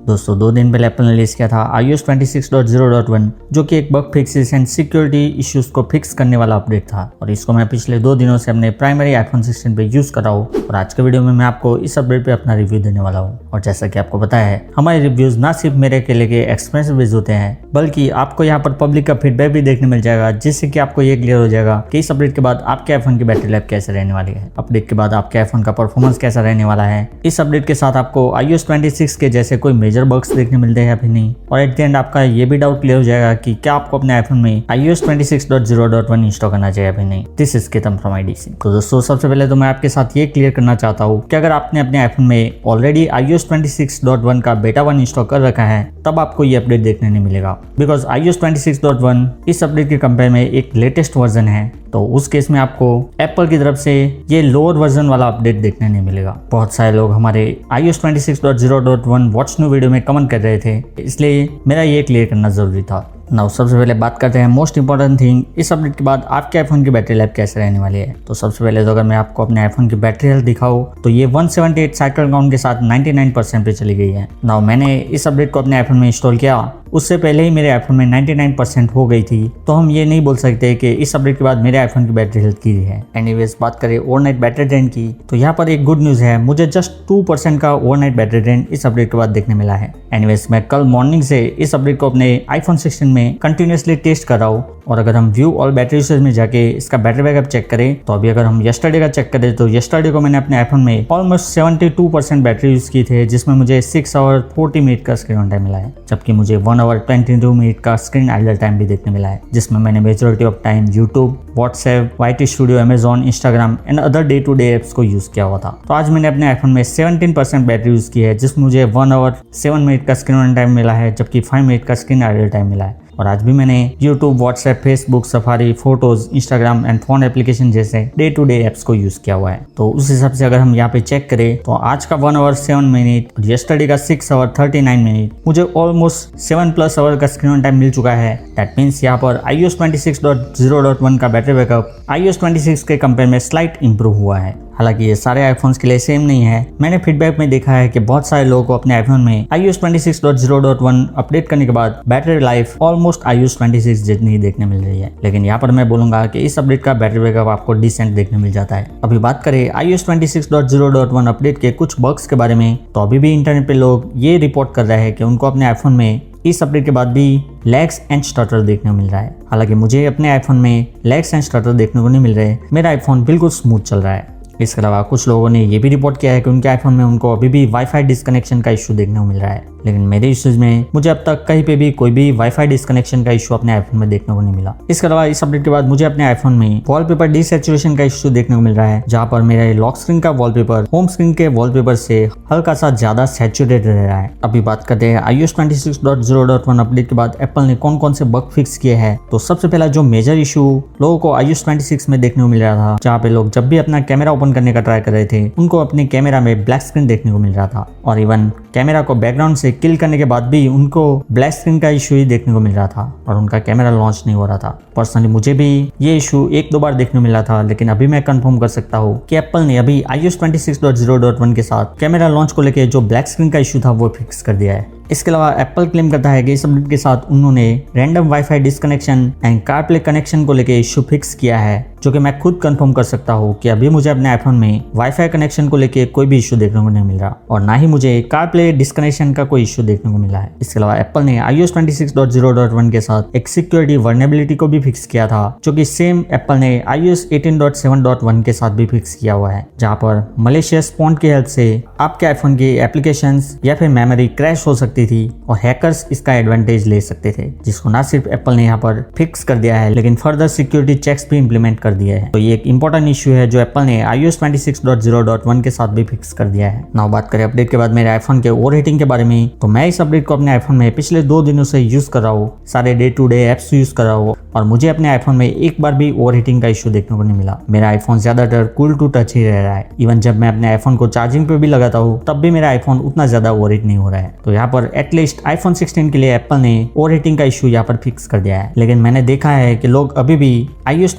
दोस्तों 2 दिन पहले एप्पल ने रिलीज किया था iOS 26.0.1 जो कि एक bug fixes and security issues को फिक्स करने वाला अपडेट था और इसको मैं पिछले 2 दिनों से अपने प्राइमरी आईफोन 16 पे यूज कर रहा हूँ और आज के वीडियो में मैं आपको इस अपडेट पे अपना रिव्यू देने वाला हूँ। और जैसा कि आपको पता है हमारे रिव्यूज ना सिर्फ मेरे अकेले के एक्सपीरियंस बेस्ड होते हैं बल्कि आपको यहाँ पर पब्लिक का फीडबैक भी देखने मिल जाएगा, जिससे कि आपको ये क्लियर हो जाएगा कि इस अपडेट के बाद आपके आईफोन की बैटरी लाइफ कैसे रहने वाली है, अपडेट के बाद आपके आईफोन का परफॉर्मेंस कैसा रहने वाला है। इस अपडेट के साथ आपको iOS 26 के जैसे कोई मेजर बग्स देखने मिलते हैं या फिर नहीं, और एट द एंड आपका ये भी डाउट क्लियर हो जाएगा कि क्या आपको अपने आईफोन में iOS 26.0.1 इंस्टॉल करना चाहिए या फिर नहीं। This is Ketan from IDC। तो दोस्तों सबसे पहले तो मैं आपके साथ ये क्लियर करना चाहता हूँ कि अगर आपने अपने आईफोन में ऑलरेडी iOS 26.1 का बेटा 1 इंस्टॉल कर रखा है तब आपको ये अपडेट देखने नहीं मिलेगा, बिकॉज iOS 26.1 इस अपडेट के कंपेयर में एक लेटेस्ट वर्जन है। तो उस केस में आपको एप्पल की तरफ से ये लोअर वर्जन वाला अपडेट देखने नहीं मिलेगा। बहुत सारे लोग हमारे iOS 26.0.1 वॉच न्यू वीडियो में कमेंट कर रहे थे, इसलिए मेरा ये क्लियर करना जरूरी था। नाउ सबसे पहले बात करते हैं मोस्ट इंपॉर्टेंट थिंग, इस अपडेट के बाद आपके आईफोन की बैटरी लाइफ कैसे रहने वाली है। तो सबसे पहले तो अगर मैं आपको अपने आईफोन की बैटरी हेल्थ दिखाऊं तो ये 178 साइकिल काउंट के साथ 99% पे चली गई है। नाउ मैंने इस अपडेट को अपने आईफोन में इंस्टॉल किया, उससे पहले ही मेरे आईफोन में 99% हो गई थी, तो हम ये नहीं बोल सकते कि इस अपडेट के बाद मेरे आईफोन की बैटरी हेल्थ की है। एनीवेज बात करें ओवरनाइट बैटरी ड्रेन की, तो यहाँ पर एक गुड न्यूज़ है, मुझे जस्ट 2% का ओवरनाइट बैटरी ड्रेन इस अपडेट के बाद देखने मिला है। एनीवेज मैं कल मॉर्निंग से इस अपडेट को अपने आईफोन 16 में कंटिन्यूसली टेस्ट कर रहा हूँ, और अगर हम व्यू ऑल बैटरी यूसेज में जाके इसका बैटरी बैकअप चेक करें तो अभी अगर हम यस्टरडे का चेक करें तो यस्टरडे को मैंने अपने आईफोन में ऑलमोस्ट 72% बैटरी यूज की थे, जिसमें मुझे 6 आवर 40 मिनट का स्क्रीन ऑन टाइम मिला है, जबकि मुझे 1 आवर 22 मिनट का स्क्रीन आइडल टाइम भी देखने मिला है, जिसमें मैंने majority of time YouTube, WhatsApp, YT studio, Amazon, Instagram and other day to day apps को यूज किया हुआ था। तो आज मैंने अपने आईफोन में 17% बैटरी यूज की है, जिसमें मुझे 1 आवर 7 मिनट का स्क्रीन ऑन टाइम मिला है, जबकि 5 मिनट का स्क्रीन आइडल टाइम मिला है। और आज भी मैंने YouTube, WhatsApp, Facebook, safari, photos, Instagram and phone application जैसे डे टू डे एप्स को यूज किया हुआ है। तो उस हिसाब से अगर हम यहाँ पे चेक करें तो आज का 1 आवर 7 मिनट और यस्टरडे का 6 आवर 39 मिनट मुझे ऑलमोस्ट 7+ आवर का स्क्रीन टाइम मिल चुका है। दैट मीन्स यहाँ पर iOS 26.0.1 का बैटरी बैकअप iOS 26 के कंपेयर में स्लाइट इंप्रूव हुआ है। हालांकि ये सारे आईफोन्स के लिए सेम नहीं है। मैंने फीडबैक में देखा है कि बहुत सारे लोगों को अपने आईफोन में iOS 26.0.1 अपडेट करने के बाद बैटरी लाइफ ऑलमोस्ट iOS 26 जितनी ही देखने मिल रही है, लेकिन यहाँ पर मैं बोलूंगा कि इस अपडेट का बैटरी बैकअप आपको डिसेंट देखने मिल जाता है। अभी बात करें iOS 26.0.1 अपडेट के कुछ बग्स के बारे में, तो अभी भी इंटरनेट पे लोग ये रिपोर्ट कर रहे हैं कि उनको अपने आईफोन में इस अपडेट के बाद भी लैग्स एंड स्टटर देखने को मिल रहा है। हालांकि मुझे अपने आईफोन में लैग्स एंड स्टटर देखने को नहीं मिल रहे, मेरा आईफोन बिल्कुल स्मूथ चल रहा है। इसके अलावा कुछ लोगों ने ये भी रिपोर्ट किया है कि उनके आईफोन में उनको अभी भी वाईफाई डिस्कनेक्शन का इशू देखने को मिल रहा है, लेकिन मेरे इश्यूज में मुझे अब तक कहीं पे भी कोई भी वाईफाई डिस्कनेक्शन का इशू अपने आईफोन में देखने को नहीं मिला। इसके अलावा इस अपडेट के बाद मुझे अपने आईफोन में वॉलपेपर डिसैचुरेशन का इशू देखने को मिल रहा है, जहां पर मेरा लॉक स्क्रीन का वॉलपेपर होम स्क्रीन के वॉलपेपर से हल्का सा ज्यादा सैचुरेटेड रह रहा है। अभी बात करते हैं iOS 26.0.1 अपडेट के बाद एप्पल ने कौन कौन से बग फिक्स किए हैं। तो सबसे पहला जो मेजर इशू लोगों को iOS 26 में देखने को मिल रहा था, जहाँ पे लोग जब भी अपना कैमरा ओपन करने का ट्राई कर रहे थे उनको अपने कैमरा में ब्लैक स्क्रीन देखने को मिल रहा था, और इवन कैमरा को बैकग्राउंड से किल करने के बाद भी उनको ब्लैक स्क्रीन का इशू ही देखने को मिल रहा था और उनका कैमरा लॉन्च नहीं हो रहा था। पर्सनली मुझे भी ये इशू 1-2 बार देखने को मिला था, लेकिन अभी मैं कंफर्म कर सकता हूँ कि एप्पल ने अभी iOS 26.0.1 के साथ कैमरा लॉन्च को लेकर जो ब्लैक स्क्रीन का इशू था वो फिक्स कर दिया है। इसके अलावा एप्पल क्लेम करता है कि इस अपडेट के साथ उन्होंने random wifi disconnection and CarPlay connection को लेकर इशू फिक्स किया है, जो कि मैं खुद कंफर्म कर सकता हूँ कि अभी मुझे अपने आईफोन में वाईफाई कनेक्शन को लेकर कोई भी इशू देखने को नहीं मिल रहा, और ना ही मुझे कारप्ले डिस्कनेक्शन का कोई इशू देखने को मिला है। इसके अलावा एप्पल ने iOS 26.0.1 के साथ एक सिक्योरिटी वर्नेबिलिटी को भी फिक्स किया था, जो कि सेम एप्पल ने iOS 18.7.1 के साथ भी फिक्स किया हुआ है, जहाँ पर मलेशियस फॉन्ट की हेल्प से आपके आईफोन की एप्लीकेशंस या फिर मेमोरी क्रैश हो सकती थी और हैकर्स इसका एडवांटेज ले सकते थे, जिसको ना सिर्फ एप्पल ने यहाँ पर फिक्स कर दिया है लेकिन फर्दर सिक्योरिटी चेक्स भी इंप्लीमेंट कर दिए हैं। तो ये एक इंपॉर्टेंट इशू है जो एप्पल ने iOS 26.0.1 के साथ भी फिक्स कर दिया है। नाउ बात करें अपडेट के बाद मेरे आईफोन के ओवरहीटिंग के बारे में, तो मैं इस अपडेट को अपने आईफोन में पिछले 2 दिनों से यूज कर रहा हूँ, सारे day to day apps use कर रहा हूँ, और मुझे अपने आईफोन में एक बार भी ओवरहीटिंग का इशू देखने को नहीं मिला। मेरा आईफोन ज्यादातर कूल टू टच ही रह रहा है। इवन जब मैं अपने आईफोन को चार्जिंग पे भी लगाता हूँ तब भी मेरा आईफोन उतना ज्यादा ओवरहीट नहीं हो रहा है। तो यहाँ पर एटलीस्ट आईफोन 16 के लिए एप्पल ने ओवरहीटिंग का इशू यहाँ पर फिक्स कर दिया है, लेकिन मैंने देखा है कि लोग अभी भी iOS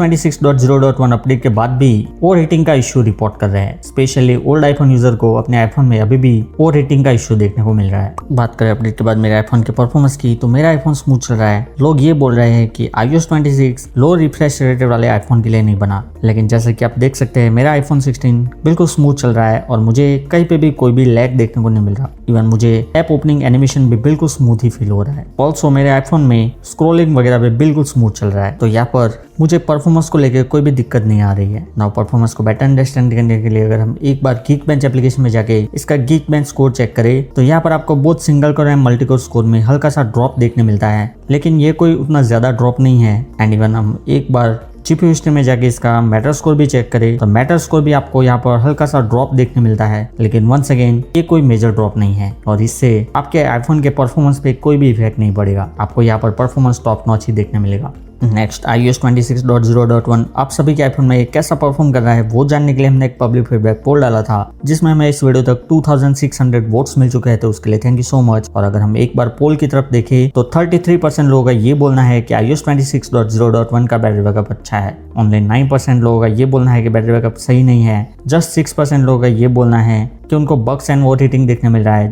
6.0.1 अपडेट के बाद भी ओवर हीटिंग का इश्यू रिपोर्ट कर रहे हैं। स्पेशली ओल्ड आईफोन यूजर को अपने आईफोन में अभी भी ओवर हीटिंग का इश्यू देखने को मिल रहा है। बात करें अपडेट के बाद मेरे आईफोन के परफॉर्मेंस की, तो मेरा आईफोन स्मूथ चल रहा है। लोग ये बोल रहे हैं कि iOS 26 लो रिफ्रेश रेट वाले आईफोन के लिए नहीं बना, लेकिन जैसे कि आप देख सकते हैं मेरा आईफोन 16 बिल्कुल स्मूथ चल रहा है और मुझे कहीं पे भी कोई भी लैग देखने को नहीं मिल रहा। इवन मुझे ऐप ओपनिंग एनिमेशन भी बिल्कुल स्मूथ ही फील हो रहा है। ऑल्सो मेरे आईफोन में स्क्रोलिंग वगैरह भी बिल्कुल स्मूथ चल रहा है। तो यहाँ पर मुझे परफॉर्मेंस को लेकर कोई भी दिक्कत नहीं आ रही है। नाउ परफॉर्मेंस को बेटर अंडरस्टैंड करने के लिए अगर हम एक बार Geekbench एप्लीकेशन में जाके इसका Geekbench स्कोर चेक करें, तो यहाँ पर आपको both single core and multi core score में हल्का सा ड्रॉप देखने मिलता है, लेकिन ये कोई उतना ज्यादा ड्रॉप नहीं है। एंड इवन हम एक बार जीपीयू हिस्ट्री में जाके इसका मैटर स्कोर भी चेक करें, तो मैटर स्कोर भी आपको यहाँ पर हल्का सा ड्रॉप देखने मिलता है, लेकिन वंस अगेन ये कोई मेजर ड्रॉप नहीं है और इससे आपके आईफोन के परफॉर्मेंस पे कोई भी इफेक्ट नहीं पड़ेगा। आपको यहाँ पर परफॉर्मेंस टॉप नॉच ही देखने मिलेगा। नेक्स्ट iOS 26.0.1 आप सभी के आईफोन में कैसा परफॉर्म कर रहा है वो जानने के लिए हमने एक पब्लिक फीडबैक पोल डाला था, जिसमें हमें इस वीडियो तक 2600 वोट्स मिल चुके हैं, तो उसके लिए थैंक यू सो मच। और अगर हम एक बार पोल की तरफ देखें तो 33% लोगों का ये बोलना है कि iOS 26.0.1 का बैटरी बैकअप अच्छा है। ओनली 9% लोगों का ये बोलना है कि बैटरी बैकअप सही नहीं है। जस्ट 6% लोगों का ये बोलना है कि उनको बग्स एंड ओवर हीटिंग देखने मिल रहा है,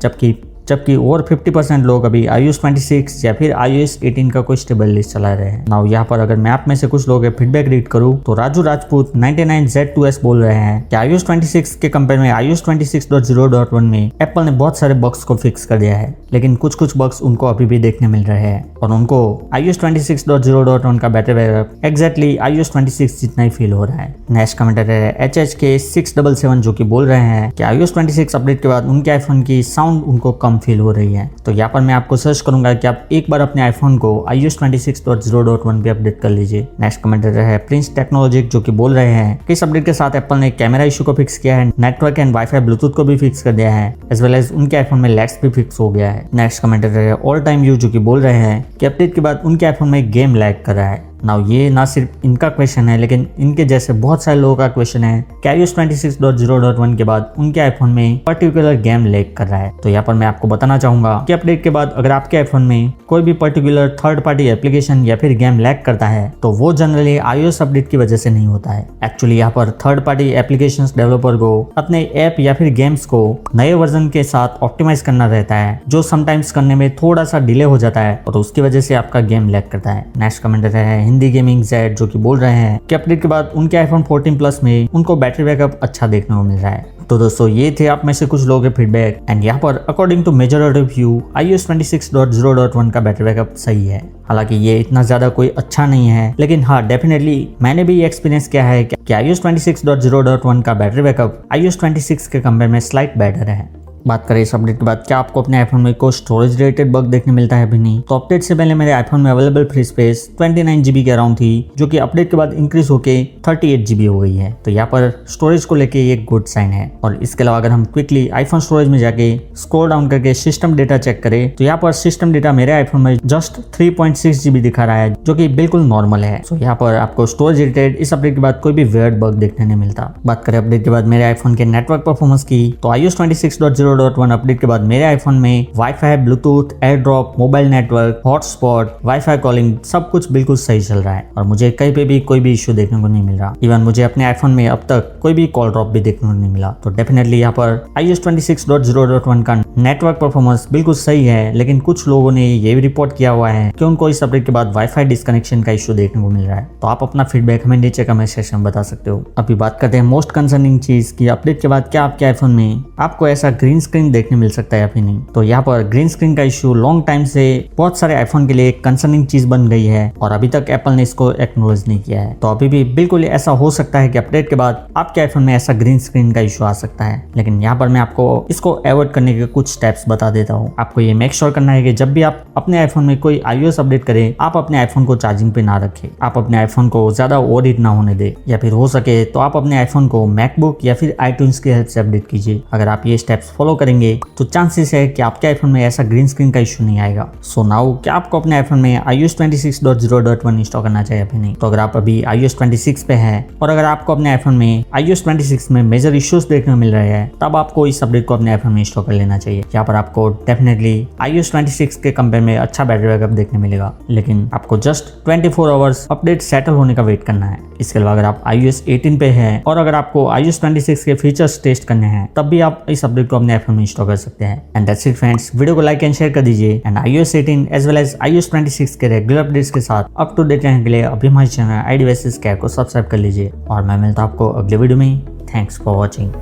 जबकि ओवर 50% लोग अभी iOS 26 या फिर iOS 18 का कोई स्टेबल लिस्ट चला रहे हैं। नाउ यहाँ पर अगर मैं आप में से कुछ लोगों के फीडबैक रीड करूँ तो राजू राजपूत 99Z2S बोल रहे हैं कि iOS 26 के कंपेयर में iOS 26.0.1 में एप्पल ने बहुत सारे बग्स को फिक्स कर दिया है, लेकिन कुछ बग्स उनको अभी भी देखने मिल रहे हैं और उनको iOS 26.0.1 का बैटरी बैकअप एग्जैक्टली iOS 26 जितना ही फील हो रहा है। नेक्स्ट कमेंटर है HHK677 जो कि बोल रहे हैं कि iOS 26 अपडेट के बाद उनके आईफोन की साउंड उनको कम फील हो रही है। तो यहाँ पर मैं आपको सर्च करूंगा कि आप एक बार अपने आईफोन को iOS 26.0.1 पे अपडेट कर लीजिए। नेक्स्ट कमेंटर है प्रिंस टेक्नोलॉजिक जो कि बोल रहे हैं कि इस अपडेट के साथ एप्पल ने कैमरा इशू को फिक्स किया है, नेटवर्क एंड वाईफाई ब्लूटूथ को भी फिक्स कर दिया है, एज वेल एज उनके आईफोन में लैग्स भी फिक्स हो गया है। नेक्स्ट कमेंटर है ऑल टाइम यू जो कि बोल रहे हैं कि अपडेट के बाद उनके आईफोन में गेम लैग कर रहा है। नाउ ये ना सिर्फ इनका क्वेश्चन है, लेकिन इनके जैसे बहुत सारे लोगों का क्वेश्चन है कि iOS 26.0.1 के बाद उनके आईफोन में पर्टिकुलर गेम लैग कर रहा है। तो यहाँ पर मैं आपको बताना चाहूंगा कि अपडेट के बाद अगर आपके आईफोन में कोई भी पर्टिकुलर थर्ड पार्टी एप्लीकेशन या फिर गेम लैग करता है तो वो जनरली iOS अपडेट की वजह से नहीं होता है। एक्चुअली यहाँ पर थर्ड पार्टी एप्लीकेशन डेवलपर को अपने ऐप या फिर गेम्स को नए वर्जन के साथ ऑप्टिमाइज करना रहता है, जो समटाइम्स करने में थोड़ा सा डिले हो जाता है और उसकी वजह से आपका गेम लैग करता है। नेक्स्ट कमेंटर है हिंदी गेमिंग जेड जो कि बोल रहे हैं कि अपडेट के बाद उनके आईफोन 14 प्लस में उनको बैटरी बैकअप अच्छा देखने को मिल रहा है। तो दोस्तों ये थे आप में से कुछ लोगों के फीडबैक एंड यहाँ पर according to majority of you iOS 26.0.1 का बैटरी बैकअप सही है। हालांकि ये इतना ज्यादा कोई अच्छा नहीं है, लेकिन हाँ डेफिनेटली मैंने भी एक्सपीरियंस किया है कि iOS 26.0.1 का बैटरी बैकअप iOS 26 के कंपेयर में स्लाइट बेटर है। बात करें इस अपडेट के बाद क्या आपको अपने आईफोन में कोई स्टोरेज रिलेटेड बग देखने मिलता है? भी नहीं। तो अपडेट से पहले मेरे आईफोन में अवेलेबल फ्री स्पेस 29 GB के अराउंड थी, जो कि अपडेट के बाद इंक्रीज होके 38 GB हो गई है। तो यहाँ पर स्टोरेज को लेके एक गुड साइन है। और इसके अलावा अगर हम क्विकली आईफोन स्टोरेज में जाके स्क्रॉल डाउन करके सिस्टम डेटा चेक करें तो यहाँ पर सिस्टम डेटा मेरे आईफोन में जस्ट 3.6 GB दिखा रहा है, जो कि बिल्कुल नॉर्मल है। तो यहाँ पर आपको स्टोरेज रिलेटेड इस अपडेट के बाद कोई भी वियर्ड बग देखने नहीं मिलता। बात करें अपडेट के बाद मेरे आईफोन के नेटवर्क परफॉर्मेंस की, तो iOS 26.0.1 अपडेट के बाद मेरे आईफोन में wifi, Bluetooth, air drop, mobile network, hotspot, wifi calling सब कुछ बिल्कुल सही चल रहा है और मुझे कहीं पे भी कोई भी इश्यू देखने को नहीं मिल रहा। इवन मुझे अपने आईफोन में अब तक कोई भी कॉल ड्रॉप भी देखने को नहीं मिला। तो डेफिनेटली यहाँ पर iOS 26.0.1 का नेटवर्क परफॉर्मेंस बिल्कुल सही है, लेकिन कुछ लोगों ने ये भी रिपोर्ट किया हुआ है कि उनको इस अपडेट के बाद वाईफाई डिस्कनेक्शन का इश्यू देखने को मिल रहा है। तो आप अपना फीडबैक हमें नीचे कमेंट सेक्शन में बता सकते हो। अभी बात करते हैं मोस्ट कंसर्निंग चीज की, अपडेट के बाद क्या आपके आईफोन में आपको ऐसा ग्रीन स्क्रीन देखने मिल सकता है या फिर नहीं। तो यहाँ पर ग्रीन स्क्रीन का इश्यू लॉन्ग टाइम से बहुत सारे आईफोन के लिए एक कंसर्निंग चीज बन गई है और अभी तक एप्पल ने इसको एक्नॉलेज नहीं किया है। तो अभी भी बिल्कुल ऐसा हो सकता है कि अपडेट के बाद आपके आईफोन में ऐसा ग्रीन स्क्रीन का इश्यू आ सकता है, लेकिन यहाँ पर मैं आपको इसको अवॉइड करने के कुछ स्टेप्स बता देता हूँ। आपको ये मेक श्योर करना है कि जब भी आप अपने आईफोन में कोई iOS अपडेट करें, आप अपने आईफोन को चार्जिंग पे ना रखें, आप अपने आईफोन को ज्यादा ओवर हीट ना होने दे, या फिर हो सके तो आप अपने आईफोन को मैकबुक या फिर iTunes की हेल्प से अपडेट कीजिए। अगर आप ये स्टेप्स फॉलो फॉलो करेंगे तो चांसेस है कि आपके आईफोन में ऐसा ग्रीन स्क्रीन का इशू नहीं आएगा। सो नाउ क्या आपको अपने आईफोन में iOS 26.0.1 इंस्टॉल करना चाहिए अभी नहीं? तो अगर आप अभी iOS 26 पे है और अगर आपको अपने आईफोन में iOS 26 में मेजर इश्यूज देखने को मिल रहे हैं, तब आपको इस अपडेट को अपने आईफोन में इंस्टॉल कर लेना चाहिए। यहाँ पर आपको डेफिनेटली iOS 26 के कंपेयर में अच्छा बैटरी बैकअप देखने मिलेगा, लेकिन आपको जस्ट 24 आवर्स अपडेट सेटल होने का वेट करना है। इसके अलावा अगर आप iOS 18 पे है और अगर आपको iOS 26 के फीचर्स टेस्ट करने हैं, तब भी आप इस अपडेट को अपने आईफोन में इंस्टॉल कर सकते हैं। And that's it friends, video को लाइक एंड शेयर कर दीजिए। And iOS 18 as well as iOS 26 के रेगुलर अपडेट्स के साथ अप टू डेट रहने के लिए अभी हमारे चैनल आई डिवाइसेस को सब्सक्राइब कर लीजिए। और मैं मिलता हूं आपको अगले वीडियो में। Thanks for watching.